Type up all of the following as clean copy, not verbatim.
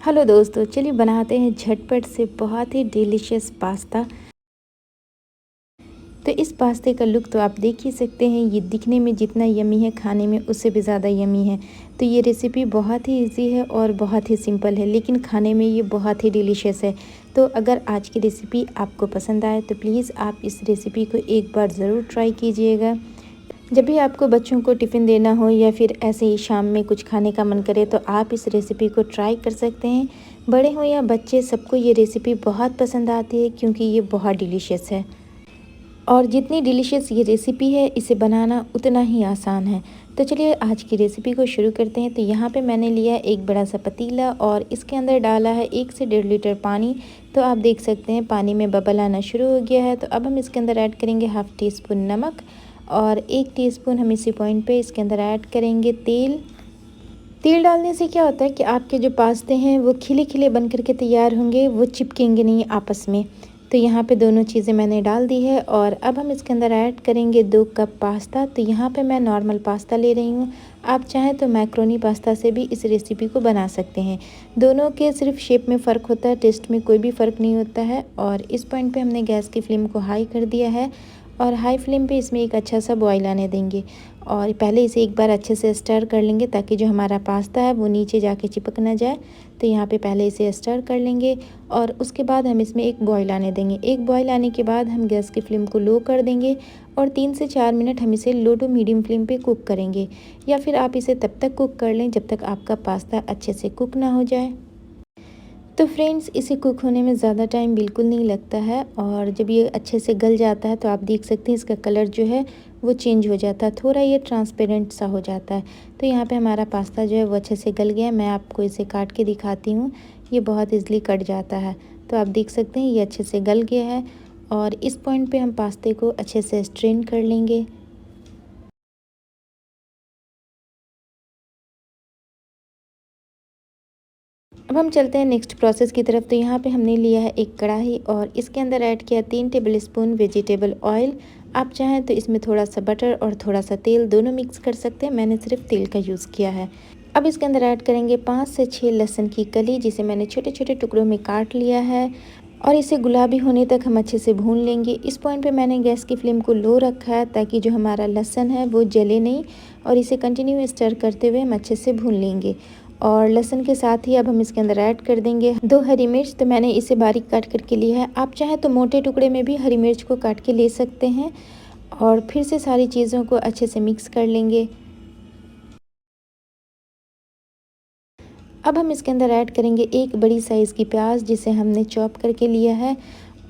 Hello दोस्तों, चलिए बनाते हैं झटपट से बहुत ही डिलीशियस पास्ता। तो इस पास्ते का लुक तो आप देख ही सकते हैं, ये दिखने में जितना यमी है खाने में उससे भी ज़्यादा यमी है। तो ये रेसिपी बहुत ही इजी है और बहुत ही सिंपल है, लेकिन खाने में ये बहुत ही डिलीशियस है। तो अगर आज की रेसिपी आपको पसंद आए तो प्लीज़ आप इस रेसिपी को एक बार ज़रूर ट्राई कीजिएगा। जब भी आपको बच्चों को टिफ़िन देना हो या फिर ऐसे ही शाम में कुछ खाने का मन करे तो आप इस रेसिपी को ट्राई कर सकते हैं। बड़े हों या बच्चे, सबको ये रेसिपी बहुत पसंद आती है क्योंकि ये बहुत डिलीशियस है। और जितनी डिलीशियस ये रेसिपी है, इसे बनाना उतना ही आसान है। तो चलिए आज की रेसिपी को शुरू करते हैं। तो यहाँ पे मैंने लिया एक बड़ा सा पतीला और इसके अंदर डाला है 1 से 1.5 लीटर पानी। तो आप देख सकते हैं पानी में बबल आना शुरू हो गया है। तो अब हम इसके अंदर ऐड करेंगे हाफ़ टी स्पून नमक और 1 टीस्पून हम इसी पॉइंट पे इसके अंदर ऐड करेंगे तेल। तेल डालने से क्या होता है कि आपके जो पास्ते हैं वो खिले खिले बन कर के तैयार होंगे, वो चिपकेंगे नहीं आपस में। तो यहाँ पे दोनों चीज़ें मैंने डाल दी है और अब हम इसके अंदर ऐड करेंगे 2 कप पास्ता। तो यहाँ पे मैं नॉर्मल पास्ता ले रही हूँ। आप चाहें तो मैक्रोनी पास्ता से भी इस रेसिपी को बना सकते हैं। दोनों के सिर्फ शेप में फ़र्क होता है, टेस्ट में कोई भी फ़र्क नहीं होता है। और इस पॉइंट पे हमने गैस की फ्लेम को हाई कर दिया है और हाई फ्लेम पे इसमें एक अच्छा सा बॉईल आने देंगे। और पहले इसे एक बार अच्छे से स्टर कर लेंगे ताकि जो हमारा पास्ता है वो नीचे जाके चिपक ना जाए। तो यहाँ पे पहले इसे स्टर कर लेंगे और उसके बाद हम इसमें एक बॉईल आने देंगे। एक बॉईल आने के बाद हम गैस की फ्लेम को लो कर देंगे और 3 से 4 मिनट हम इसे लो टू मीडियम फ्लेम पे कुक करेंगे। या फिर आप इसे तब तक कुक कर लें जब तक आपका पास्ता अच्छे से कुक ना हो जाए। तो फ्रेंड्स, इसे कुक होने में ज़्यादा टाइम बिल्कुल नहीं लगता है और जब ये अच्छे से गल जाता है तो आप देख सकते हैं इसका कलर जो है वो चेंज हो जाता है, थोड़ा ये ट्रांसपेरेंट सा हो जाता है। तो यहाँ पे हमारा पास्ता जो है वो अच्छे से गल गया है। मैं आपको इसे काट के दिखाती हूँ, ये बहुत ईज़िली कट जाता है। तो आप देख सकते हैं ये अच्छे से गल गया है और इस पॉइंट पे हम पास्ते को अच्छे से स्ट्रेन कर लेंगे। अब हम चलते हैं नेक्स्ट प्रोसेस की तरफ। तो यहाँ पे हमने लिया है एक कढ़ाई और इसके अंदर ऐड किया 3 टेबलस्पून वेजिटेबल ऑयल। आप चाहें तो इसमें थोड़ा सा बटर और थोड़ा सा तेल दोनों मिक्स कर सकते हैं, मैंने सिर्फ तेल का यूज़ किया है। अब इसके अंदर ऐड करेंगे 5 से 6 लहसुन की कली, जिसे मैंने छोटे छोटे टुकड़ों में काट लिया है और इसे गुलाबी होने तक हम अच्छे से भून लेंगे। इस पॉइंट पे मैंने गैस की फ्लेम को लो रखा है ताकि जो हमारा लहसुन है वो जले नहीं और इसे कंटिन्यू स्टर करते हुए हम अच्छे से भून लेंगे। और लहसुन के साथ ही अब हम इसके अंदर ऐड कर देंगे 2 हरी मिर्च। तो मैंने इसे बारीक काट करके लिया है, आप चाहें तो मोटे टुकड़े में भी हरी मिर्च को काट के ले सकते हैं। और फिर से सारी चीज़ों को अच्छे से मिक्स कर लेंगे। अब हम इसके अंदर ऐड करेंगे एक बड़ी साइज़ की प्याज, जिसे हमने चॉप करके लिया है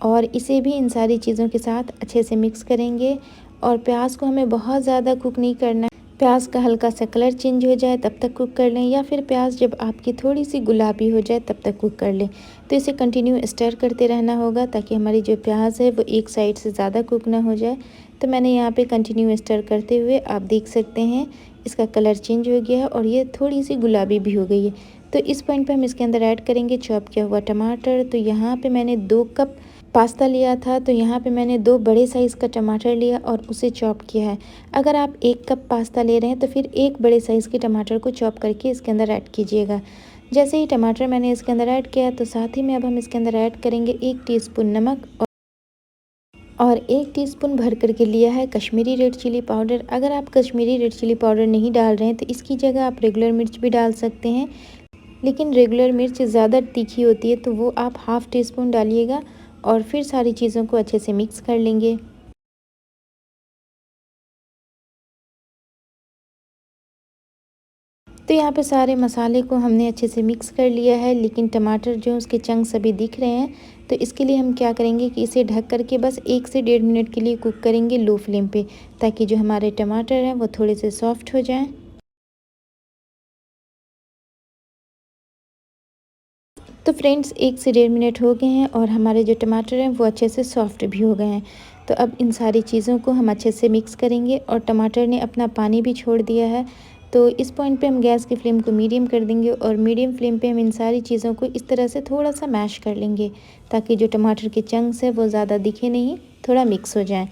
और इसे भी इन सारी चीज़ों के साथ अच्छे से मिक्स करेंगे। और प्याज को हमें बहुत ज़्यादा कुक नहीं करना है, प्याज का हल्का सा कलर चेंज हो जाए तब तक कुक कर लें, या फिर प्याज जब आपकी थोड़ी सी गुलाबी हो जाए तब तक कुक कर लें। तो इसे कंटिन्यू स्टर करते रहना होगा ताकि हमारी जो प्याज है वो एक साइड से ज़्यादा कुक ना हो जाए। तो मैंने यहाँ पे कंटिन्यू स्टर करते हुए आप देख सकते हैं इसका कलर चेंज हो गया है और ये थोड़ी सी गुलाबी भी हो गई है। तो इस पॉइंट पे हम इसके अंदर ऐड करेंगे चॉप किया हुआ टमाटर। तो यहाँ पे मैंने 2 कप पास्ता लिया था, तो यहाँ पे मैंने 2 बड़े साइज़ का टमाटर लिया और उसे चॉप किया है। अगर आप 1 कप पास्ता ले रहे हैं तो फिर 1 बड़े साइज़ के टमाटर को चॉप करके इसके अंदर ऐड कीजिएगा। जैसे ही टमाटर मैंने इसके अंदर ऐड किया तो साथ ही में अब हम इसके अंदर ऐड करेंगे 1 टीस्पून नमक और 1 टीस्पून भर करके लिया है कश्मीरी रेड चिली पाउडर। अगर आप कश्मीरी रेड चिली पाउडर नहीं डाल रहे हैं तो इसकी जगह आप रेगुलर मिर्च भी डाल सकते हैं, लेकिन रेगुलर मिर्च ज़्यादा तीखी होती है तो वो आप हाफ़ टी स्पून डालिएगा। और फिर सारी चीज़ों को अच्छे से मिक्स कर लेंगे। तो यहाँ पे सारे मसाले को हमने अच्छे से मिक्स कर लिया है, लेकिन टमाटर जो उसके चंक्स अभी दिख रहे हैं। तो इसके लिए हम क्या करेंगे कि इसे ढक करके बस 1 से 1.5 मिनट के लिए कुक करेंगे लो फ्लेम पे, ताकि जो हमारे टमाटर हैं वो थोड़े से सॉफ्ट हो जाएं। तो फ्रेंड्स, 1 से 1.5 मिनट हो गए हैं और हमारे जो टमाटर हैं वो अच्छे से सॉफ्ट भी हो गए हैं। तो अब इन सारी चीज़ों को हम अच्छे से मिक्स करेंगे और टमाटर ने अपना पानी भी छोड़ दिया है। तो इस पॉइंट पे हम गैस की फ्लेम को मीडियम कर देंगे और मीडियम फ्लेम पे हम इन सारी चीज़ों को इस तरह से थोड़ा सा मैश कर लेंगे, ताकि जो टमाटर के चंक्स हैं वो ज़्यादा दिखे नहीं, थोड़ा मिक्स हो जाएँ।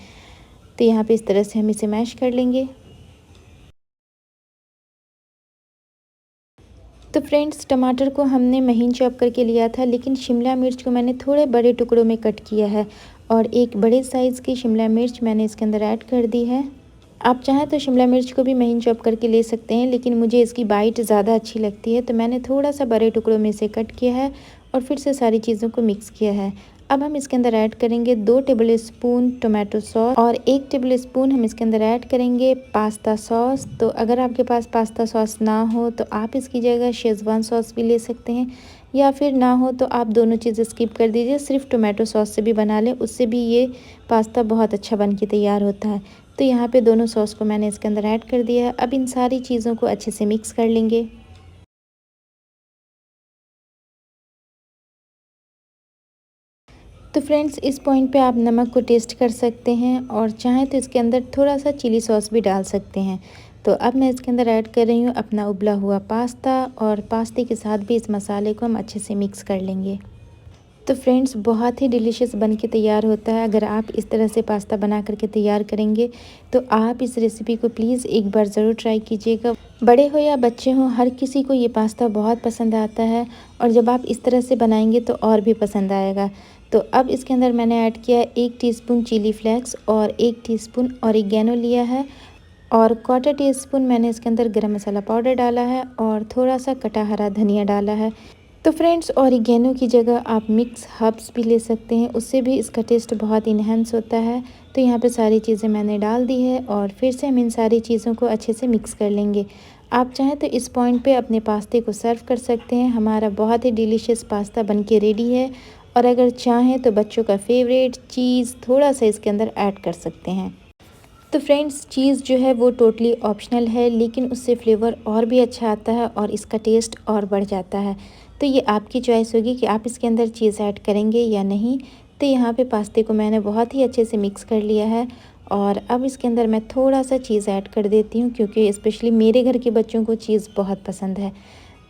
तो यहाँ पे इस तरह से हम इसे मैश कर लेंगे। तो तो फ्रेंड्स टमाटर को हमने महीन चॉप करके लिया था, लेकिन शिमला मिर्च को मैंने थोड़े बड़े टुकड़ों में कट किया है और एक बड़े साइज़ की शिमला मिर्च मैंने इसके अंदर ऐड कर दी है। आप चाहें तो शिमला मिर्च को भी महीन चॉप करके ले सकते हैं, लेकिन मुझे इसकी बाइट ज़्यादा अच्छी लगती है तो मैंने थोड़ा सा बड़े टुकड़ों में से कट किया है और फिर से सारी चीज़ों को मिक्स किया है। अब हम इसके अंदर ऐड करेंगे 2 टेबल स्पून टोमेटो सॉस और 1 टेबल स्पून हम इसके अंदर ऐड करेंगे पास्ता सॉस। तो अगर आपके पास पास्ता सॉस ना हो तो आप इसकी जगह शेज़वान सॉस भी ले सकते हैं, या फिर ना हो तो आप दोनों चीज़ें स्किप कर दीजिए, सिर्फ टोमेटो सॉस से भी बना लें, उससे भी ये पास्ता बहुत अच्छा बन के तैयार होता है। तो यहाँ पे दोनों सॉस को मैंने इसके अंदर ऐड कर दिया है। अब इन सारी चीज़ों को अच्छे से मिक्स कर लेंगे। तो फ्रेंड्स इस पॉइंट पे आप नमक को टेस्ट कर सकते हैं और चाहें तो इसके अंदर थोड़ा सा चिली सॉस भी डाल सकते हैं। तो अब मैं इसके अंदर ऐड कर रही हूँ अपना उबला हुआ पास्ता और पास्ते के साथ भी इस मसाले को हम अच्छे से मिक्स कर लेंगे। तो फ्रेंड्स बहुत ही डिलीशियस बन के तैयार होता है। अगर आप इस तरह से पास्ता बना करके तैयार करेंगे तो आप इस रेसिपी को प्लीज़ एक बार ज़रूर ट्राई कीजिएगा। बड़े हो या बच्चे हों, हर किसी को ये पास्ता बहुत पसंद आता है और जब आप इस तरह से बनाएंगे तो और भी पसंद आएगा। तो अब इसके अंदर मैंने ऐड किया 1 टीस्पून चिली फ्लेक्स और 1 टीस्पून ऑरिगेनो लिया है और 1/4 टीस्पून मैंने इसके अंदर गरम मसाला पाउडर डाला है और थोड़ा सा कटा हरा धनिया डाला है। तो फ्रेंड्स ऑरिगेनो की जगह आप मिक्स हर्ब्स भी ले सकते हैं, उससे भी इसका टेस्ट बहुत इन्हेंस होता है। तो यहाँ पे सारी चीज़ें मैंने डाल दी है और फिर से हम इन सारी चीज़ों को अच्छे से मिक्स कर लेंगे। आप चाहें तो इस पॉइंट पे अपने पास्ते को सर्व कर सकते हैं। हमारा बहुत ही डिलीशियस पास्ता बनके रेडी है और अगर चाहें तो बच्चों का फेवरेट चीज़ थोड़ा सा इसके अंदर ऐड कर सकते हैं। तो फ्रेंड्स चीज़ जो है वो टोटली ऑप्शनल है, लेकिन उससे फ्लेवर और भी अच्छा आता है और इसका टेस्ट और बढ़ जाता है। तो ये आपकी चॉइस होगी कि आप इसके अंदर चीज़ ऐड करेंगे या नहीं। तो यहाँ पे पास्ते को मैंने बहुत ही अच्छे से मिक्स कर लिया है और अब इसके अंदर मैं थोड़ा सा चीज़ ऐड कर देती हूँ, क्योंकि स्पेशली मेरे घर के बच्चों को चीज़ बहुत पसंद है।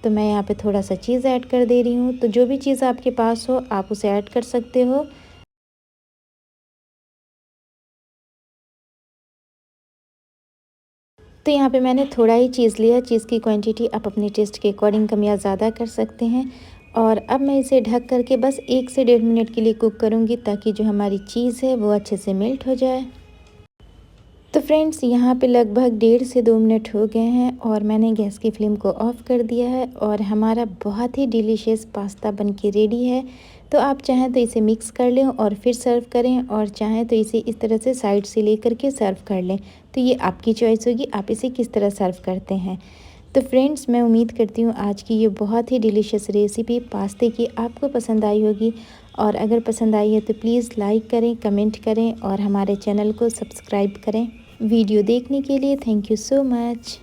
तो मैं यहाँ पे थोड़ा सा चीज़ ऐड कर दे रही हूँ। तो जो भी चीज़ आपके पास हो आप उसे ऐड कर सकते हो। तो यहाँ पे मैंने थोड़ा ही चीज़ लिया। चीज़ की क्वांटिटी आप अपने टेस्ट के अकॉर्डिंग कम या ज़्यादा कर सकते हैं। और अब मैं इसे ढक करके बस 1 से 1.5 मिनट के लिए कुक करूँगी, ताकि जो हमारी चीज़ है वो अच्छे से मेल्ट हो जाए। तो फ्रेंड्स यहाँ पे लगभग 1.5 से 2 मिनट हो गए हैं और मैंने गैस की फ्लेम को ऑफ़ कर दिया है और हमारा बहुत ही डिलीशियस पास्ता बनके रेडी है। तो आप चाहें तो इसे मिक्स कर लें और फिर सर्व करें, और चाहें तो इसे इस तरह से साइड से लेकर के सर्व कर लें। तो ये आपकी चॉइस होगी, आप इसे किस तरह सर्व करते हैं। तो फ्रेंड्स मैं उम्मीद करती हूँ आज की ये बहुत ही डिलीशियस रेसिपी पास्ते की आपको पसंद आई होगी, और अगर पसंद आई है तो प्लीज़ लाइक करें, कमेंट करें और हमारे चैनल को सब्सक्राइब करें। वीडियो देखने के लिए थैंक यू सो मच।